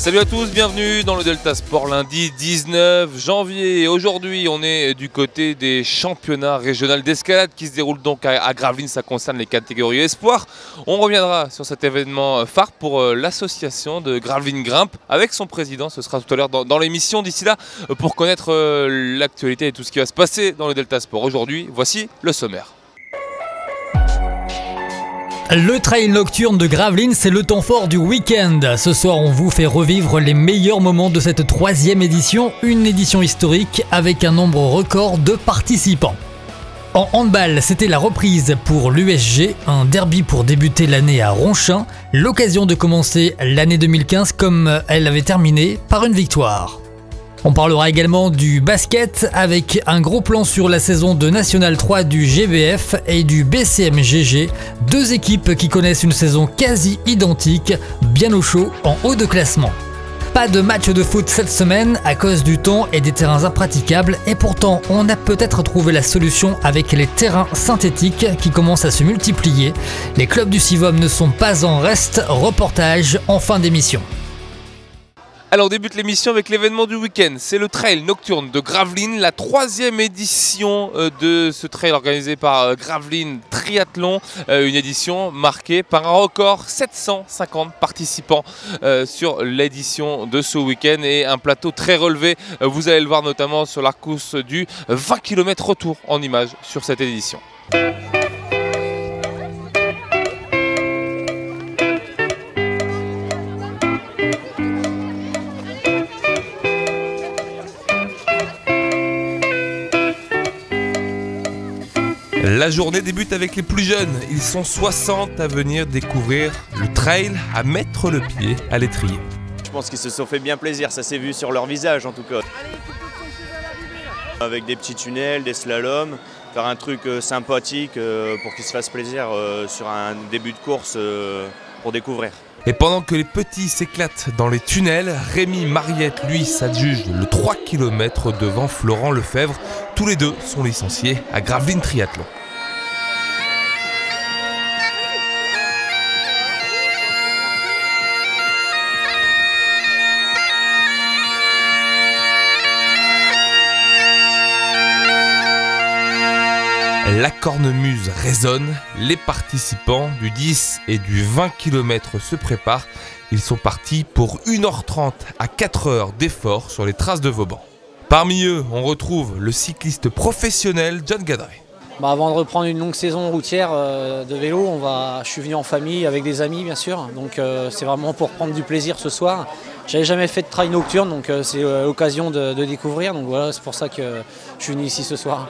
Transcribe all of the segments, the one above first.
Salut à tous, bienvenue dans le Delta Sport lundi 19 janvier. Aujourd'hui, on est du côté des championnats régionaux d'escalade qui se déroulent donc à Gravelines. Ça concerne les catégories espoirs. On reviendra sur cet événement phare pour l'association de Gravelines Grimpe avec son président. Ce sera tout à l'heure dans l'émission. D'ici là, pour connaître l'actualité et tout ce qui va se passer dans le Delta Sport aujourd'hui, voici le sommaire. Le trail nocturne de Gravelines, c'est le temps fort du week-end. Ce soir, on vous fait revivre les meilleurs moments de cette 3e édition, une édition historique avec un nombre record de participants. En handball, c'était la reprise pour l'USG, un derby pour débuter l'année à Ronchin, l'occasion de commencer l'année 2015 comme elle avait terminé par une victoire. On parlera également du basket avec un gros plan sur la saison de National 3 du GBF et du BCMGG, deux équipes qui connaissent une saison quasi identique, bien au chaud en haut de classement. Pas de match de foot cette semaine à cause du temps et des terrains impraticables et pourtant on a peut-être trouvé la solution avec les terrains synthétiques qui commencent à se multiplier. Les clubs du Sivom ne sont pas en reste, reportage en fin d'émission. Alors on débute l'émission avec l'événement du week-end, c'est le trail nocturne de Gravelines, la 3e édition de ce trail organisé par Gravelines Triathlon, une édition marquée par un record, 750 participants sur l'édition de ce week-end et un plateau très relevé, vous allez le voir notamment sur la course du 20 km retour en images sur cette édition. La journée débute avec les plus jeunes. Ils sont 60 à venir découvrir le trail, à mettre le pied à l'étrier. Je pense qu'ils se sont fait bien plaisir, ça s'est vu sur leur visage en tout cas. Avec des petits tunnels, des slaloms, faire un truc sympathique pour qu'ils se fassent plaisir sur un début de course pour découvrir. Et pendant que les petits s'éclatent dans les tunnels, Rémi Mariette, lui, s'adjuge le 3 km devant Florent Lefebvre. Tous les deux sont licenciés à Gravelines Triathlon. La cornemuse résonne, les participants du 10 et du 20 km se préparent. Ils sont partis pour 1h30 à 4h d'effort sur les traces de Vauban. Parmi eux, on retrouve le cycliste professionnel John Gadret. Avant de reprendre une longue saison routière de vélo, je suis venu en famille avec des amis bien sûr. Donc c'est vraiment pour prendre du plaisir ce soir. J'avais jamais fait de trail nocturne, donc c'est l'occasion de découvrir. Donc voilà, c'est pour ça que je suis venu ici ce soir.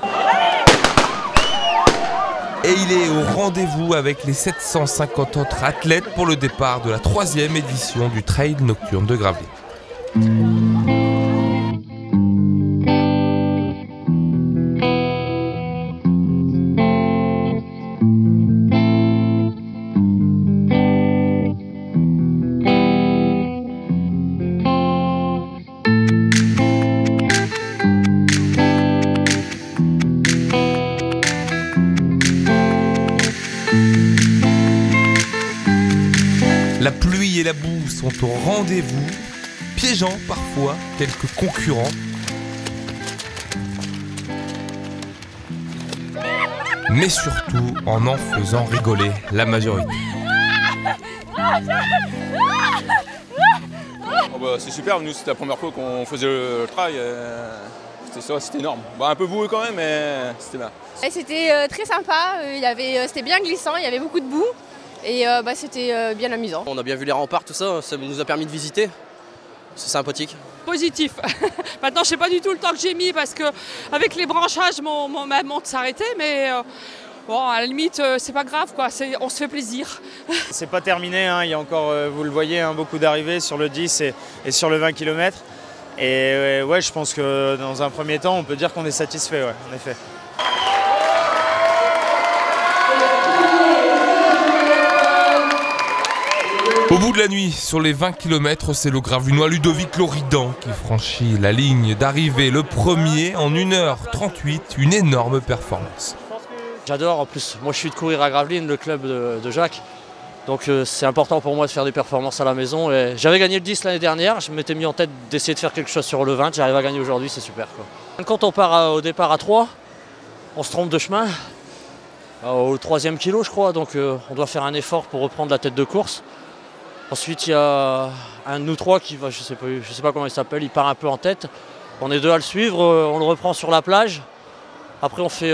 Et il est au rendez-vous avec les 750 autres athlètes pour le départ de la 3e édition du trail nocturne de Gravelines. La pluie et la boue sont au rendez-vous, piégeant parfois quelques concurrents. Mais surtout en faisant rigoler la majorité. C'est super, nous c'était la première fois qu'on faisait le trail, c'était énorme. Un peu boueux quand même, mais c'était bien. C'était très sympa, c'était bien glissant, il y avait beaucoup de boue. Et c'était bien amusant. On a bien vu les remparts, tout ça, ça nous a permis de visiter. C'est sympathique. Positif. Maintenant, je sais pas du tout le temps que j'ai mis parce que avec les branchages, ma montre s'arrêtait, mais bon, à la limite, c'est pas grave, quoi. On se fait plaisir. C'est pas terminé, hein. Il y a encore, vous le voyez, hein, beaucoup d'arrivées sur le 10 et sur le 20 km. Et ouais, je pense que dans un premier temps, on peut dire qu'on est satisfait, ouais, en effet. Au bout de la nuit, sur les 20 km, c'est le Gravelinois Ludovic Loridan qui franchit la ligne d'arrivée, le premier en 1h38, une énorme performance. J'adore, en plus, moi je suis de courir à Gravelines, le club de Jacques. Donc c'est important pour moi de faire des performances à la maison. J'avais gagné le 10 l'année dernière, je m'étais mis en tête d'essayer de faire quelque chose sur le 20, j'arrive à gagner aujourd'hui, c'est super, quoi. Quand on part au départ à 3, on se trompe de chemin, au 3e kilo je crois, donc on doit faire un effort pour reprendre la tête de course. Ensuite il y a un de nous trois qui va, je sais pas comment il s'appelle, il part un peu en tête. On est deux à le suivre, on le reprend sur la plage. Après on fait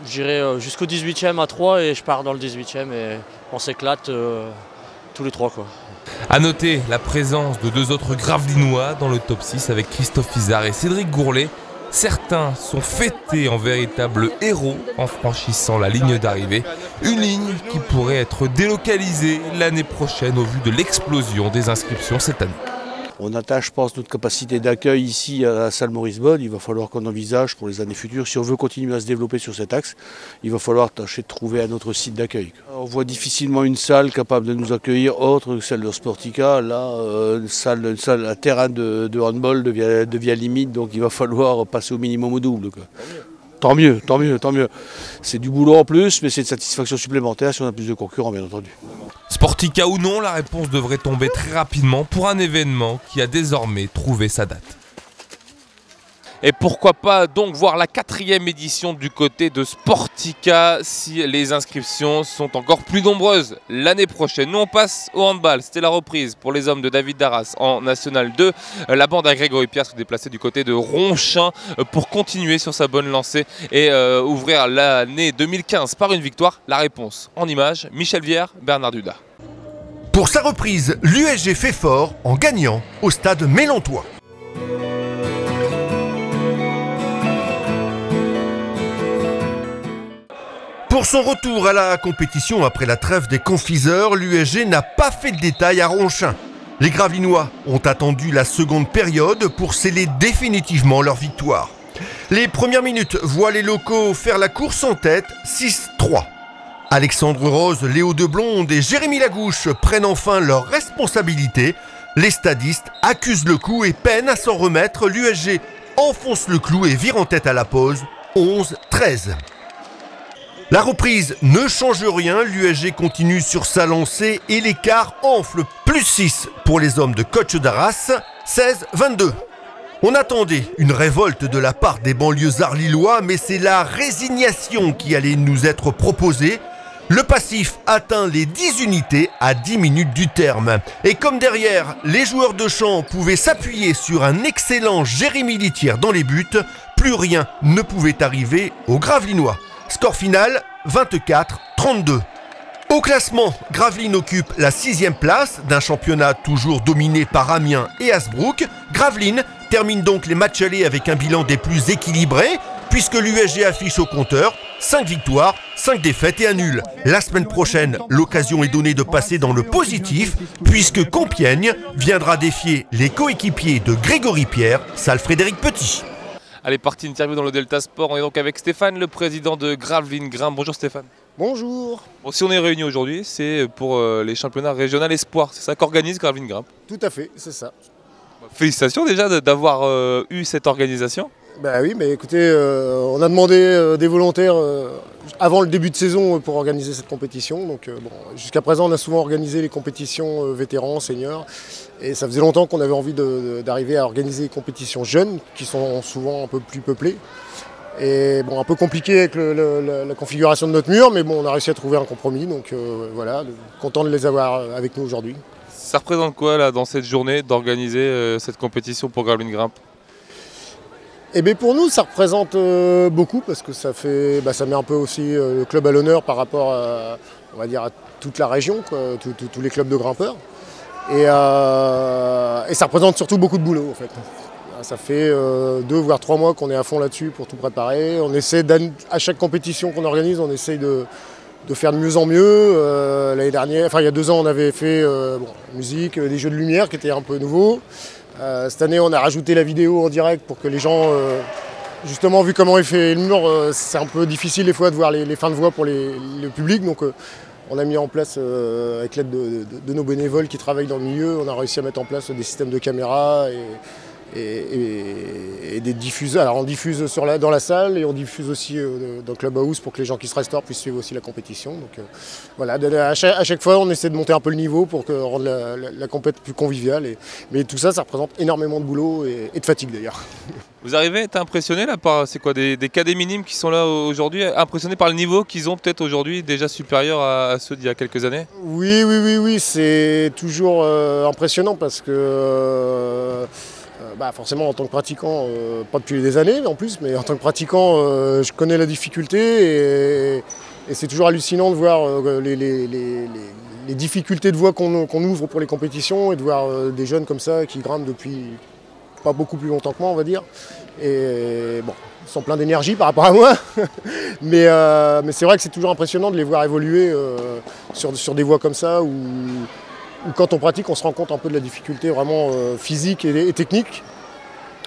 j'irai jusqu'au 18e à 3 et je pars dans le 18e et on s'éclate tous les trois, quoi. A noter la présence de 2 autres Gravelinois dans le top 6 avec Christophe Izard et Cédric Gourlet. Certains sont fêtés en véritables héros en franchissant la ligne d'arrivée. Une ligne qui pourrait être délocalisée l'année prochaine au vu de l'explosion des inscriptions cette année. On attache, je pense, notre capacité d'accueil ici à la salle Maurice Bonne. Il va falloir qu'on envisage pour les années futures, si on veut continuer à se développer sur cet axe, il va falloir tâcher de trouver un autre site d'accueil. On voit difficilement une salle capable de nous accueillir autre que celle de Sportica. Là, un terrain de handball devient limite, donc il va falloir passer au minimum au double, quoi. Tant mieux, tant mieux, tant mieux. C'est du boulot en plus, mais c'est une satisfaction supplémentaire si on a plus de concurrents, bien entendu. Sportica ou non, la réponse devrait tomber très rapidement pour un événement qui a désormais trouvé sa date. Et pourquoi pas donc voir la 4e édition du côté de Sportica si les inscriptions sont encore plus nombreuses l'année prochaine. Nous on passe au handball, c'était la reprise pour les hommes de David Darras en National 2. La bande à Grégory Pierre se déplaçait du côté de Ronchin pour continuer sur sa bonne lancée et ouvrir l'année 2015 par une victoire. La réponse en images, Michel Vière, Bernard Duda. Pour sa reprise, l'USG fait fort en gagnant au stade Mélantois. Pour son retour à la compétition après la trêve des confiseurs, l'USG n'a pas fait de détail à Ronchin. Les Gravelinois ont attendu la seconde période pour sceller définitivement leur victoire. Les premières minutes voient les locaux faire la course en tête, 6-3. Alexandre Rose, Léo Deblonde et Jérémy Lagouche prennent enfin leurs responsabilités. Les stadistes accusent le coup et peinent à s'en remettre. L'USG enfonce le clou et vire en tête à la pause, 11-13. La reprise ne change rien, l'USG continue sur sa lancée et l'écart enfle, plus 6 pour les hommes de coach Darras, 16-22. On attendait une révolte de la part des banlieusards lillois, mais c'est la résignation qui allait nous être proposée. Le passif atteint les 10 unités à 10 minutes du terme. Et comme derrière, les joueurs de champ pouvaient s'appuyer sur un excellent Jérémy Litière dans les buts, plus rien ne pouvait arriver aux Gravelinois. Score final, 24-32. Au classement, Gravelines occupe la 6e place d'un championnat toujours dominé par Amiens et Hasbrook. Gravelines termine donc les matchs allés avec un bilan des plus équilibrés, puisque l'USG affiche au compteur 5 victoires, 5 défaites et un nul. La semaine prochaine, l'occasion est donnée de passer dans le positif, puisque Compiègne viendra défier les coéquipiers de Grégory Pierre, salle Frédéric Petit. Allez, partie interview dans le Delta Sport. On est donc avec Stéphane, le président de Gravelines Grimpe. Bonjour Stéphane. Bonjour. Bon, si on est réunis aujourd'hui, c'est pour les championnats régionaux Espoir. C'est ça qu'organise Gravelines Grimpe? Tout à fait, c'est ça. Félicitations déjà d'avoir eu cette organisation. Bah oui, mais écoutez, on a demandé des volontaires avant le début de saison pour organiser cette compétition. Donc bon, jusqu'à présent, on a souvent organisé les compétitions vétérans, seniors. Et ça faisait longtemps qu'on avait envie d'arriver à organiser des compétitions jeunes, qui sont souvent un peu plus peuplées. Et bon, un peu compliqué avec la configuration de notre mur, mais bon, on a réussi à trouver un compromis. Donc voilà, content de les avoir avec nous aujourd'hui. Ça représente quoi là dans cette journée d'organiser cette compétition pour Gravelines Grimpe? Eh bien pour nous ça représente beaucoup parce que ça met un peu aussi le club à l'honneur par rapport à, on va dire, à toute la région, quoi, tous les clubs de grimpeurs. Et ça représente surtout beaucoup de boulot en fait. Ça fait 2 voire 3 mois qu'on est à fond là-dessus pour tout préparer. On essaie à chaque compétition qu'on organise, on essaye de faire de mieux en mieux. L'année dernière, enfin il y a 2 ans on avait fait musique, des jeux de lumière qui étaient un peu nouveaux. Cette année, on a rajouté la vidéo en direct pour que les gens, justement, vu comment est fait le mur, c'est un peu difficile des fois de voir les fins de voix pour le public. Donc, on a mis en place, avec l'aide de nos bénévoles qui travaillent dans le milieu, on a réussi à mettre en place des systèmes de caméras et des diffuseurs. Alors on diffuse dans la salle et on diffuse aussi dans le clubhouse pour que les gens qui se restaurent puissent suivre aussi la compétition. Donc voilà, à chaque fois on essaie de monter un peu le niveau pour rendre la compétition plus conviviale. Mais tout ça, ça représente énormément de boulot et de fatigue d'ailleurs. Vous arrivez à être impressionné là par c'est quoi des cadets minimes qui sont là aujourd'hui, impressionnés par le niveau qu'ils ont peut-être aujourd'hui déjà supérieur à ceux d'il y a quelques années? Oui, c'est toujours impressionnant parce que forcément en tant que pratiquant, pas depuis des années en plus, mais en tant que pratiquant, je connais la difficulté et c'est toujours hallucinant de voir les difficultés de voie qu'on ouvre pour les compétitions et de voir des jeunes comme ça qui grimpent depuis pas beaucoup plus longtemps que moi, on va dire. Et bon, ils sont pleins d'énergie par rapport à moi, mais c'est vrai que c'est toujours impressionnant de les voir évoluer sur des voies comme ça où quand on pratique, on se rend compte un peu de la difficulté vraiment physique et technique.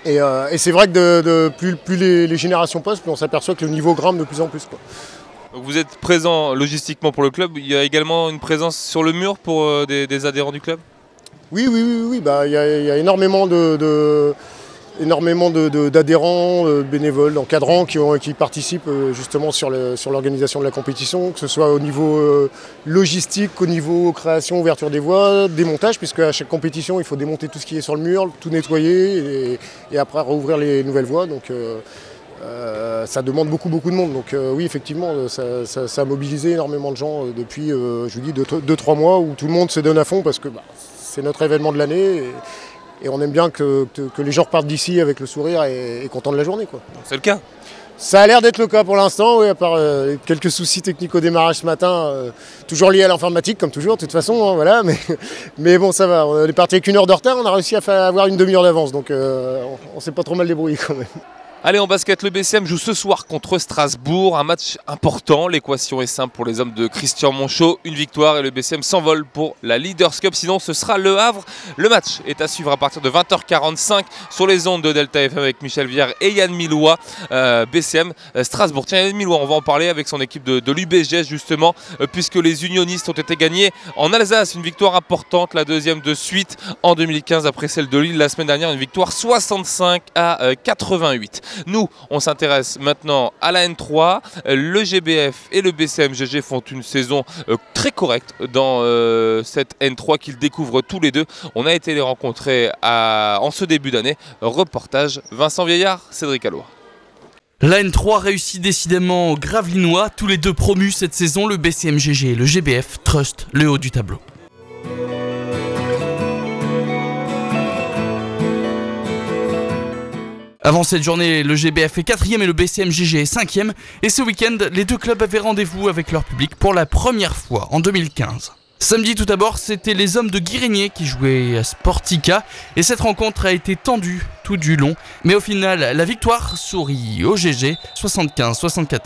Et c'est vrai que plus les générations passent, plus on s'aperçoit que le niveau grimpe de plus en plus, quoi. Donc vous êtes présent logistiquement pour le club, il y a également une présence sur le mur pour des adhérents du club? Oui, il y a énormément d'adhérents, bénévoles, d'encadrants qui participent justement sur l'organisation de la compétition, que ce soit au niveau logistique, au niveau création, ouverture des voies, démontage, puisque à chaque compétition il faut démonter tout ce qui est sur le mur, tout nettoyer et après rouvrir les nouvelles voies. Donc ça demande beaucoup de monde. Donc oui, effectivement, ça a mobilisé énormément de gens depuis, je vous dis, 2-3 mois où tout le monde se donne à fond parce que c'est notre événement de l'année et on aime bien que les gens repartent d'ici avec le sourire et contents de la journée, quoi. C'est le cas? Ça a l'air d'être le cas pour l'instant, oui, à part quelques soucis techniques au démarrage ce matin, toujours liés à l'informatique comme toujours, de toute façon, hein, voilà, mais bon, ça va. On est parti avec 1 heure de retard, on a réussi à avoir une demi-heure d'avance, donc on s'est pas trop mal débrouillé quand même. Allez, en basket, le BCM joue ce soir contre Strasbourg, un match important. L'équation est simple pour les hommes de Christian Monchot, une victoire et le BCM s'envole pour la Leaders Cup, sinon ce sera Le Havre. Le match est à suivre à partir de 20h45 sur les ondes de Delta FM avec Michel Viard et Yann Milois. BCM Strasbourg. Tiens, Yann Milois, on va en parler avec son équipe de l'UBGS justement, puisque les unionistes ont été gagnés en Alsace, une victoire importante, la deuxième de suite en 2015 après celle de Lille la semaine dernière, une victoire 65-88. Nous, on s'intéresse maintenant à la N3. Le GBF et le BCMGG font une saison très correcte dans cette N3 qu'ils découvrent tous les deux. On a été les rencontrer en ce début d'année. Reportage Vincent Vieillard, Cédric Alloy. La N3 réussit décidément aux Gravelinois, tous les deux promus cette saison, le BCMGG et le GBF trustent le haut du tableau. Avant cette journée, le GBF est 4e et le BCMGG est 5e. Et ce week-end, les deux clubs avaient rendez-vous avec leur public pour la première fois en 2015. Samedi tout d'abord, c'était les hommes de Guirigné qui jouaient à Sportica. Et cette rencontre a été tendue tout du long. Mais au final, la victoire sourit au GG 75-74.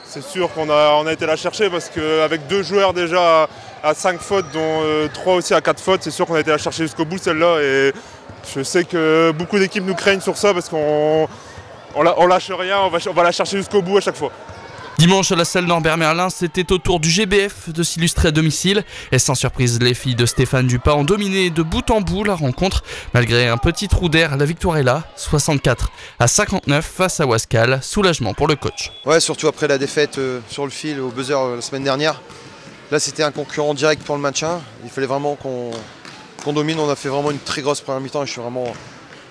C'est sûr qu'on a été la chercher parce qu'avec 2 joueurs déjà à 5 fautes, dont 3 aussi à 4 fautes, c'est sûr qu'on a été la chercher jusqu'au bout celle-là. Et je sais que beaucoup d'équipes nous craignent sur ça parce qu'on lâche rien, on va la chercher jusqu'au bout à chaque fois. Dimanche à la salle Norbert Merlin, c'était au tour du GBF de s'illustrer à domicile. Et sans surprise, les filles de Stéphane Dupin ont dominé de bout en bout la rencontre. Malgré un petit trou d'air, la victoire est là, 64-59 face à Wascal. Soulagement pour le coach. Ouais, surtout après la défaite sur le fil au buzzer la semaine dernière. Là, c'était un concurrent direct pour le maintien. Il fallait vraiment qu'on domine. On a fait vraiment une très grosse première mi-temps et je suis vraiment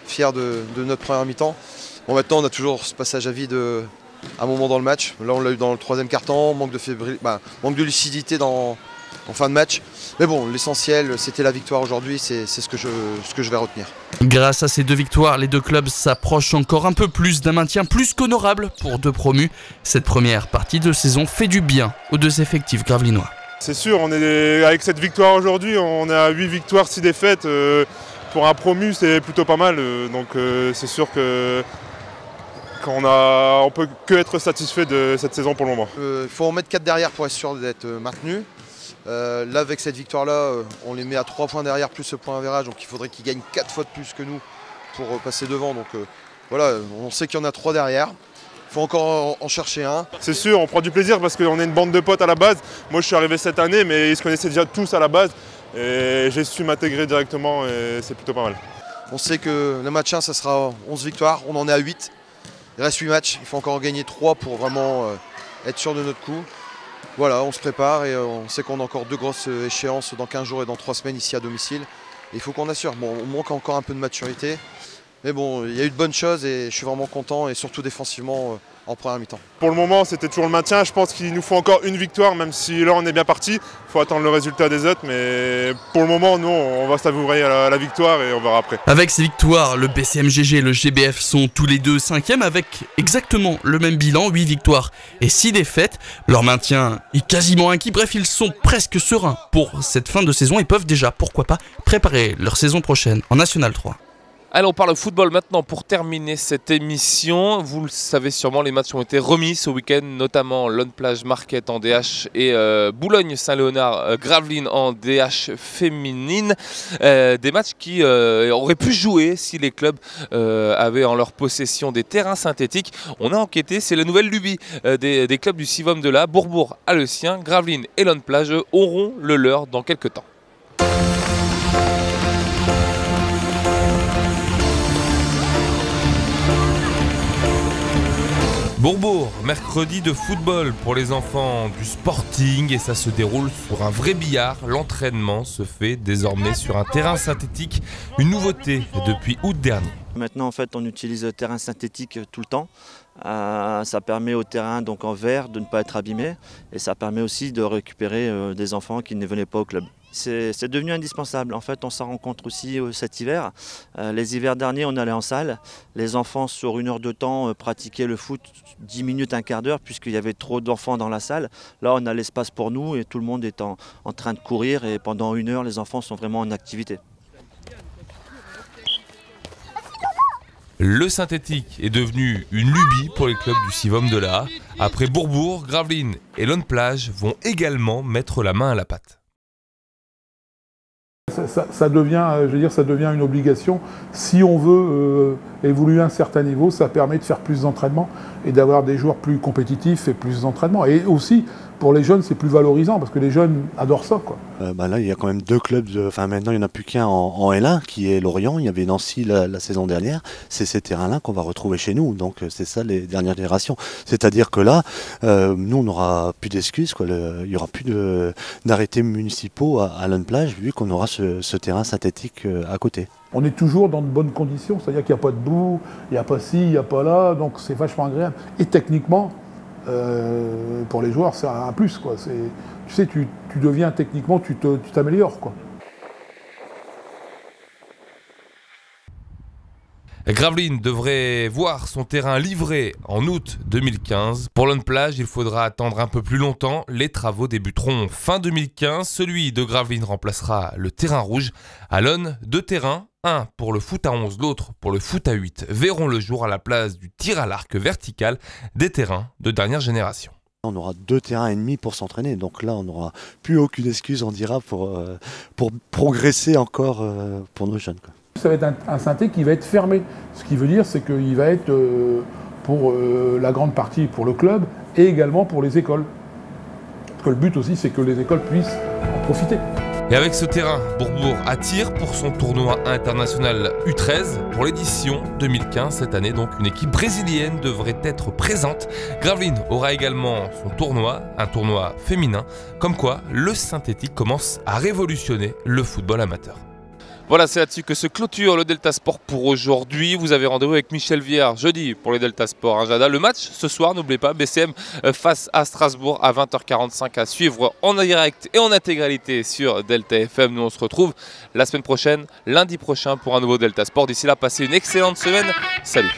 fier de notre première mi-temps. Bon, maintenant, on a toujours ce passage à vide à un moment dans le match. Là, on l'a eu dans le 3e quart-temps, manque de lucidité en fin de match. Mais bon, l'essentiel, c'était la victoire aujourd'hui, c'est ce que je vais retenir. Grâce à ces 2 victoires, les 2 clubs s'approchent encore un peu plus d'un maintien plus qu'honorable pour 2 promus. Cette première partie de saison fait du bien aux 2 effectifs gravelinois. C'est sûr, avec cette victoire aujourd'hui, on est à 8 victoires, 6 défaites. Pour un promu, c'est plutôt pas mal. Donc c'est sûr qu'on peut que être satisfait de cette saison pour le moment. Il faut en mettre 4 derrière pour être sûr d'être maintenu. Là, avec cette victoire-là, on les met à 3 points derrière plus ce point average. Donc il faudrait qu'ils gagnent 4 fois de plus que nous pour passer devant. Donc voilà, on sait qu'il y en a 3 derrière. Il faut encore en chercher un. C'est sûr, on prend du plaisir parce qu'on est une bande de potes à la base. Moi, je suis arrivé cette année, mais ils se connaissaient déjà tous à la base. Et j'ai su m'intégrer directement et c'est plutôt pas mal. On sait que le match 1, ça sera 11 victoires. On en est à 8. Il reste 8 matchs. Il faut encore gagner 3 pour vraiment être sûr de notre coup. Voilà, on se prépare et on sait qu'on a encore 2 grosses échéances dans 15 jours et dans 3 semaines ici à domicile. Et il faut qu'on assure. Bon, on manque encore un peu de maturité. Mais bon, il y a eu de bonnes choses et je suis vraiment content et surtout défensivement en première mi-temps. Pour le moment, c'était toujours le maintien. Je pense qu'il nous faut encore une victoire, même si là on est bien parti. Il faut attendre le résultat des autres, mais pour le moment, nous, on va savourer la victoire et on verra après. Avec ces victoires, le BCMGG et le GBF sont tous les deux 5e avec exactement le même bilan, 8 victoires et 6 défaites. Leur maintien est quasiment acquis. Bref, ils sont presque sereins pour cette fin de saison et peuvent déjà, pourquoi pas, préparer leur saison prochaine en National 3. Allez, on parle football maintenant pour terminer cette émission. Vous le savez sûrement, les matchs ont été remis ce week-end, notamment Lone Plage Marquette en DH et Boulogne-Saint-Léonard Gravelines en DH féminine. Des matchs qui auraient pu jouer si les clubs avaient en leur possession des terrains synthétiques. On a enquêté, c'est la nouvelle lubie des clubs du Sivom de la Bourbourg a le sien. Gravelines et Lone Plage auront le leur dans quelques temps. Bourbourg, mercredi de football pour les enfants du Sporting et ça se déroule sur un vrai billard. L'entraînement se fait désormais sur un terrain synthétique, une nouveauté depuis août dernier. Maintenant en fait on utilise le terrain synthétique tout le temps. Ça permet au terrain donc en verre de ne pas être abîmé et ça permet aussi de récupérer des enfants qui ne venaient pas au club. C'est devenu indispensable. En fait, on s'en rend compte aussi cet hiver. Les hivers derniers, on allait en salle. Les enfants, sur 1 heure de temps, pratiquaient le foot 10 minutes, un quart d'heure, puisqu'il y avait trop d'enfants dans la salle. Là, on a l'espace pour nous et tout le monde est en train de courir. Et pendant 1 heure, les enfants sont vraiment en activité. Le synthétique est devenu une lubie pour les clubs du Sivom de la. Après Bourbourg, Gravelines et Lone Plage vont également mettre la main à la pâte. Ça devient une obligation. Si on veut évoluer à un certain niveau, ça permet de faire plus d'entraînement et d'avoir des joueurs plus compétitifs et plus d'entraînement. Et aussi, pour les jeunes, c'est plus valorisant parce que les jeunes adorent ça, quoi. Là, il y a quand même 2 clubs, maintenant il n'y en a plus qu'un en L1 qui est Lorient. Il y avait Nancy la saison dernière. C'est ces terrains-là qu'on va retrouver chez nous. Donc c'est ça les dernières générations. C'est-à-dire que là, nous on n'aura plus d'excuses, quoi. Il n'y aura plus d'arrêtés municipaux à Lone Plage vu qu'on aura ce terrain synthétique à côté. On est toujours dans de bonnes conditions, c'est-à-dire qu'il n'y a pas de boue, il n'y a pas ci, il n'y a pas là, donc c'est vachement agréable. Et techniquement, pour les joueurs, c'est un plus, quoi. Tu sais, tu deviens techniquement, tu t'améliores, quoi. Gravelines devrait voir son terrain livré en août 2015. Pour Lone Plage, il faudra attendre un peu plus longtemps. Les travaux débuteront fin 2015. Celui de Gravelines remplacera le terrain rouge. À Lone, 2 terrains, un pour le foot à 11, l'autre pour le foot à 8, verront le jour à la place du tir à l'arc vertical, des terrains de dernière génération. On aura 2 terrains et demi pour s'entraîner, donc là on n'aura plus aucune excuse, on dira, pour progresser encore pour nos jeunes, quoi. Ça va être un synthé qui va être fermé. Ce qui veut dire, c'est qu'il va être pour la grande partie pour le club et également pour les écoles. Parce que le but aussi, c'est que les écoles puissent en profiter. Et avec ce terrain, Bourbourg attire pour son tournoi international U13 pour l'édition 2015. Cette année, donc, une équipe brésilienne devrait être présente. Gravelines aura également son tournoi, un tournoi féminin. Comme quoi, le synthétique commence à révolutionner le football amateur. Voilà, c'est là-dessus que se clôture le Delta Sport pour aujourd'hui. Vous avez rendez-vous avec Michel Viard jeudi pour les Delta Sport, hein, Jada. Le match ce soir, n'oubliez pas, BCM face à Strasbourg à 20h45 à suivre en direct et en intégralité sur Delta FM. Nous, on se retrouve la semaine prochaine, lundi prochain pour un nouveau Delta Sport. D'ici là, passez une excellente semaine. Salut.